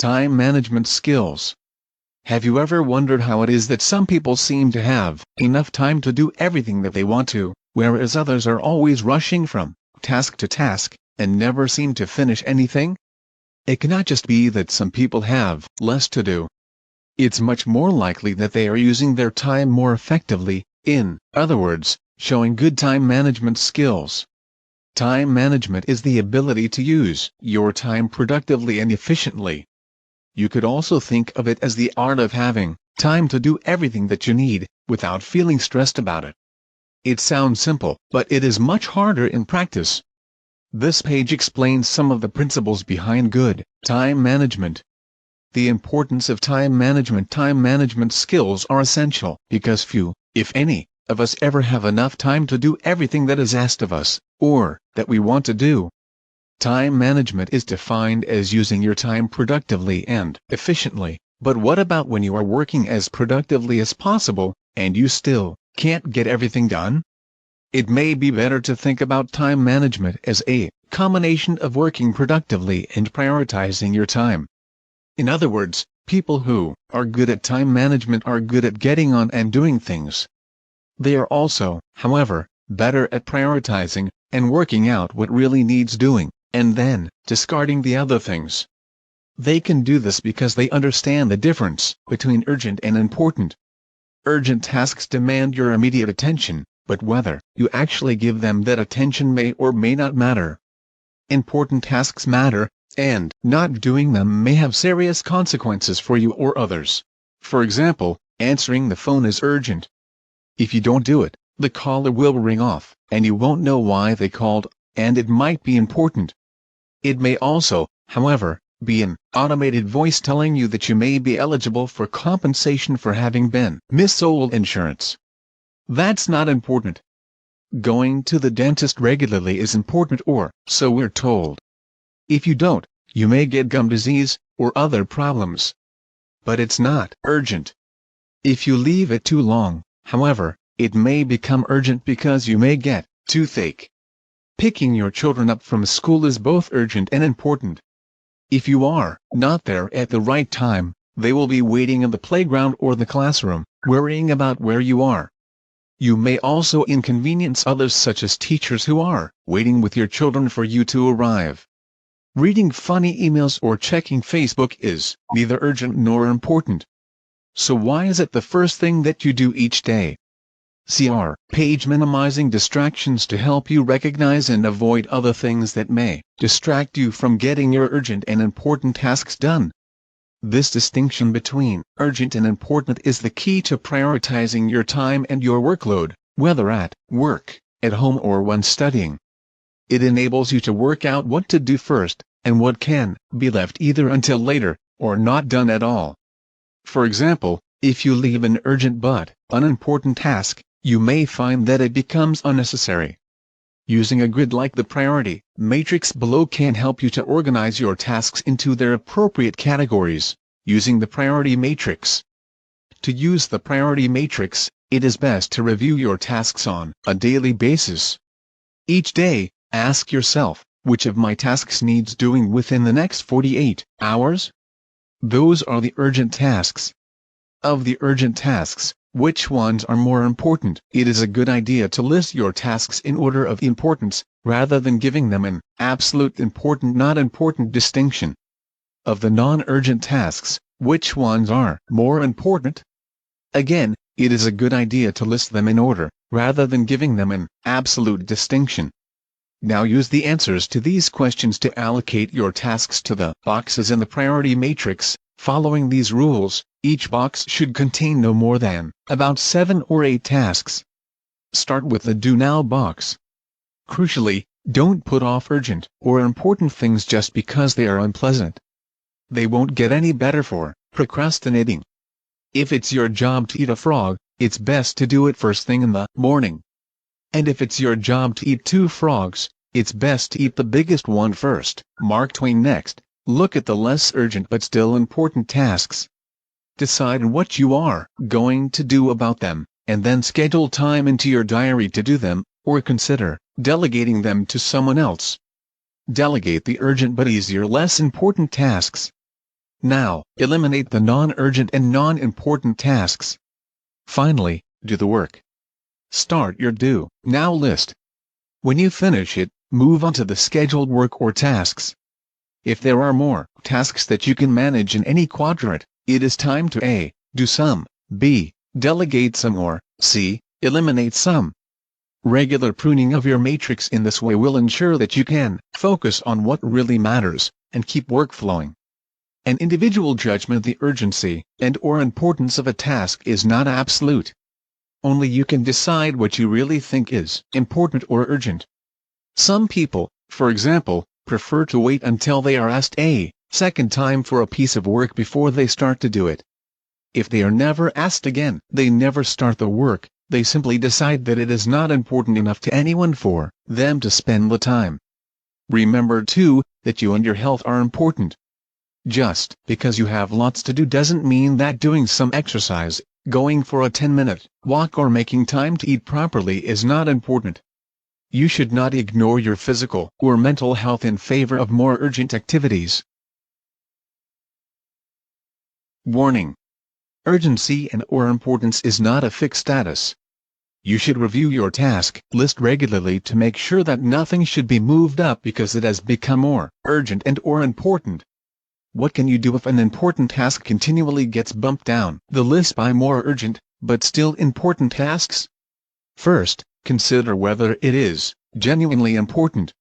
Time management skills. Have you ever wondered how it is that some people seem to have enough time to do everything that they want to, whereas others are always rushing from task to task, and never seem to finish anything? It cannot just be that some people have less to do. It's much more likely that they are using their time more effectively, in other words, showing good time management skills. Time management is the ability to use your time productively and efficiently. You could also think of it as the art of having time to do everything that you need, without feeling stressed about it. It sounds simple, but it is much harder in practice. This page explains some of the principles behind good time management. The importance of time management. Time management skills are essential because few, if any, of us ever have enough time to do everything that is asked of us, or that we want to do. Time management is defined as using your time productively and efficiently, but what about when you are working as productively as possible, and you still can't get everything done? It may be better to think about time management as a combination of working productively and prioritizing your time. In other words, people who are good at time management are good at getting on and doing things. They are also, however, better at prioritizing and working out what really needs doing, and then discarding the other things. They can do this because they understand the difference between urgent and important. Urgent tasks demand your immediate attention, but whether you actually give them that attention may or may not matter. Important tasks matter, and not doing them may have serious consequences for you or others. For example, answering the phone is urgent. If you don't do it, the caller will ring off, and you won't know why they called, and it might be important. It may also, however, be an automated voice telling you that you may be eligible for compensation for having been missold insurance. That's not important. Going to the dentist regularly is important, or so we're told. If you don't, you may get gum disease, or other problems. But it's not urgent. If you leave it too long, however, it may become urgent because you may get toothache. Picking your children up from school is both urgent and important. If you are not there at the right time, they will be waiting in the playground or the classroom, worrying about where you are. You may also inconvenience others, such as teachers who are waiting with your children for you to arrive. Reading funny emails or checking Facebook is neither urgent nor important. So why is it the first thing that you do each day? See our page minimizing distractions to help you recognize and avoid other things that may distract you from getting your urgent and important tasks done. This distinction between urgent and important is the key to prioritizing your time and your workload, whether at work, at home, or when studying. It enables you to work out what to do first, and what can be left either until later, or not done at all. For example, if you leave an urgent but unimportant task, you may find that it becomes unnecessary. Using a grid like the priority matrix below can help you to organize your tasks into their appropriate categories, using the priority matrix. To use the priority matrix, it is best to review your tasks on a daily basis. Each day, ask yourself, which of my tasks needs doing within the next 48 hours? Those are the urgent tasks. Of the urgent tasks, which ones are more important? It is a good idea to list your tasks in order of importance, rather than giving them an absolute important not important distinction. Of the non-urgent tasks, which ones are more important? Again, it is a good idea to list them in order, rather than giving them an absolute distinction. Now use the answers to these questions to allocate your tasks to the boxes in the priority matrix. Following these rules, each box should contain no more than about 7 or 8 tasks. Start with the Do Now box. Crucially, don't put off urgent or important things just because they are unpleasant. They won't get any better for procrastinating. If it's your job to eat a frog, it's best to do it first thing in the morning. And if it's your job to eat 2 frogs, it's best to eat the biggest one first. Mark Twain. Next, look at the less urgent but still important tasks. Decide what you are going to do about them, and then schedule time into your diary to do them, or consider delegating them to someone else. Delegate the urgent but easier less important tasks. Now, eliminate the non-urgent and non-important tasks. Finally, do the work. Start your do now list. When you finish it, move on to the scheduled work or tasks. If there are more tasks that you can manage in any quadrant, it is time to A. Do some, B. Delegate some, or C. Eliminate some. Regular pruning of your matrix in this way will ensure that you can focus on what really matters and keep work flowing. An individual judgment. The urgency and/or importance of a task is not absolute. Only you can decide what you really think is important or urgent. Some people, for example, prefer to wait until they are asked a second time for a piece of work before they start to do it. If they are never asked again, they never start the work. They simply decide that it is not important enough to anyone for them to spend the time. Remember too, that you and your health are important. Just because you have lots to do doesn't mean that doing some exercise, going for a 10-minute walk or making time to eat properly is not important. You should not ignore your physical or mental health in favor of more urgent activities. Warning: urgency and/or importance is not a fixed status. You should review your task list regularly to make sure that nothing should be moved up because it has become more urgent and/or important. What can you do if an important task continually gets bumped down the list by more urgent, but still important tasks? First, consider whether it is genuinely important.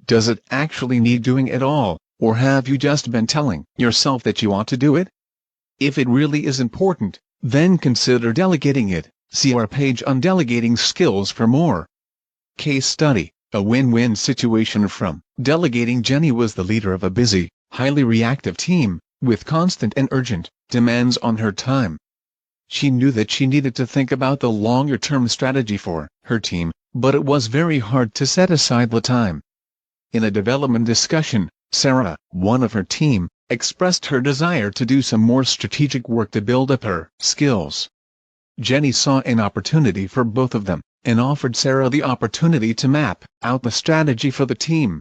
Does it actually need doing at all, or have you just been telling yourself that you want to do it? If it really is important, then consider delegating it. See our page on delegating skills for more. Case study: a win-win situation from delegating. Jenny was the leader of a busy, highly reactive team, with constant and urgent demands on her time. She knew that she needed to think about the longer-term strategy for her team, but it was very hard to set aside the time. In a development discussion, Sarah, one of her team, expressed her desire to do some more strategic work to build up her skills. Jenny saw an opportunity for both of them, and offered Sarah the opportunity to map out the strategy for the team.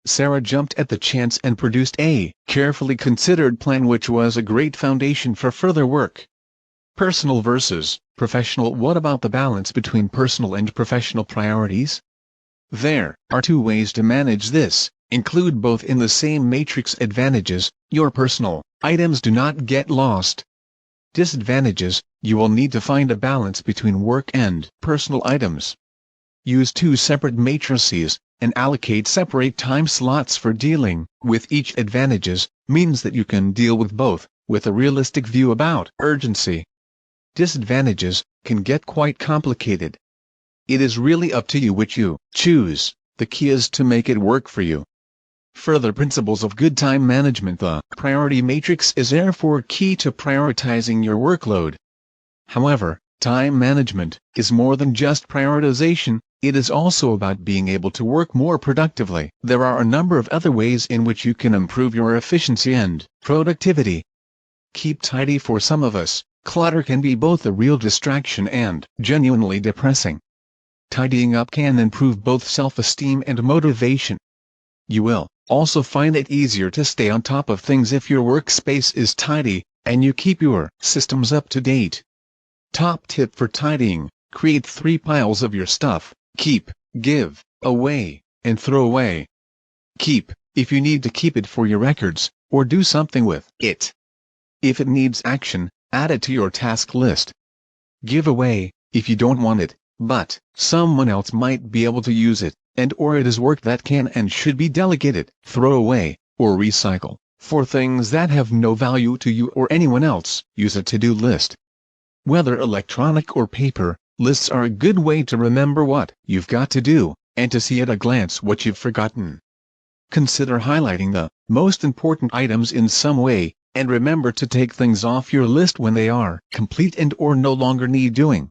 Sarah jumped at the chance and produced a carefully considered plan which was a great foundation for further work. Personal versus professional. What about the balance between personal and professional priorities? There are two ways to manage this. Include both in the same matrix. Advantages: your personal items do not get lost. Disadvantages: you will need to find a balance between work and personal items. Use two separate matrices, and allocate separate time slots for dealing with each. Advantages means that you can deal with both, with a realistic view about urgency. Disadvantages can get quite complicated. It is really up to you which you choose. The key is to make it work for you. Further principles of good time management. The priority matrix is therefore key to prioritizing your workload. However, time management is more than just prioritization. It is also about being able to work more productively. There are a number of other ways in which you can improve your efficiency and productivity. Keep tidy. For some of us, clutter can be both a real distraction and genuinely depressing. Tidying up can improve both self-esteem and motivation. You will also find it easier to stay on top of things if your workspace is tidy, and you keep your systems up to date. Top tip for tidying: create 3 piles of your stuff: keep, give, away, and throw away. Keep, if you need to keep it for your records, or do something with it. If it needs action, add it to your task list. Give away, if you don't want it, but someone else might be able to use it, and/or it is work that can and should be delegated. Throw away, or recycle, for things that have no value to you or anyone else. Use a to-do list. Whether electronic or paper, lists are a good way to remember what you've got to do, and to see at a glance what you've forgotten. Consider highlighting the most important items in some way, and remember to take things off your list when they are complete and/or no longer need doing.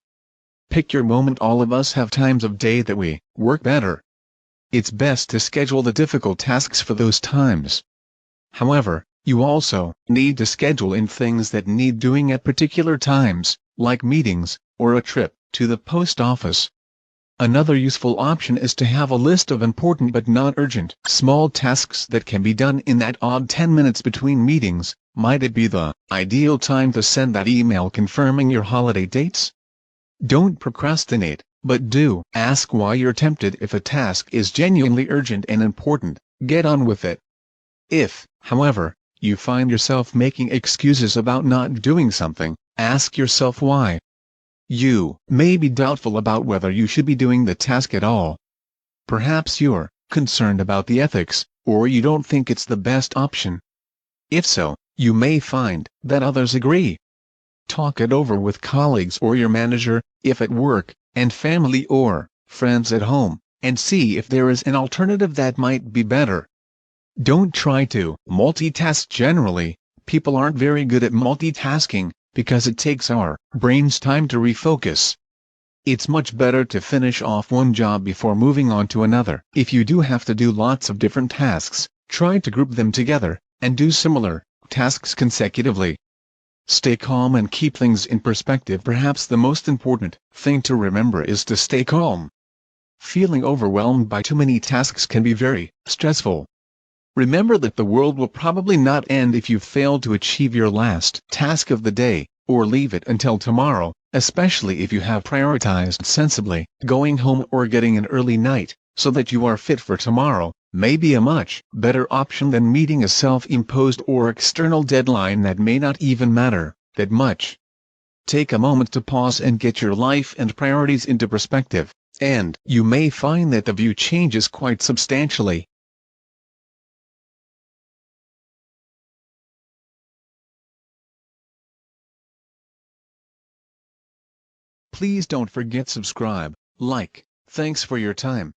Pick your moment. All of us have times of day that we work better. It's best to schedule the difficult tasks for those times. However, you also need to schedule in things that need doing at particular times, like meetings, or a trip to the post office. Another useful option is to have a list of important but not urgent small tasks that can be done in that odd 10 minutes between meetings. Might it be the ideal time to send that email confirming your holiday dates? Don't procrastinate, but do ask why you're tempted. If a task is genuinely urgent and important, get on with it. If, however, you find yourself making excuses about not doing something, ask yourself why. You may be doubtful about whether you should be doing the task at all. Perhaps you're concerned about the ethics, or you don't think it's the best option. If so, you may find that others agree. Talk it over with colleagues or your manager, if at work, and family or friends at home, and see if there is an alternative that might be better. Don't try to multitask. Generally, people aren't very good at multitasking, because it takes our brains time to refocus. It's much better to finish off one job before moving on to another. If you do have to do lots of different tasks, try to group them together, and do similar tasks consecutively. Stay calm and keep things in perspective. Perhaps the most important thing to remember is to stay calm. Feeling overwhelmed by too many tasks can be very stressful. Remember that the world will probably not end if you fail to achieve your last task of the day, or leave it until tomorrow, especially if you have prioritized sensibly. Going home or getting an early night, so that you are fit for tomorrow, may be a much better option than meeting a self-imposed or external deadline that may not even matter that much. Take a moment to pause and get your life and priorities into perspective, and you may find that the view changes quite substantially. Please don't forget subscribe, like. Thanks for your time.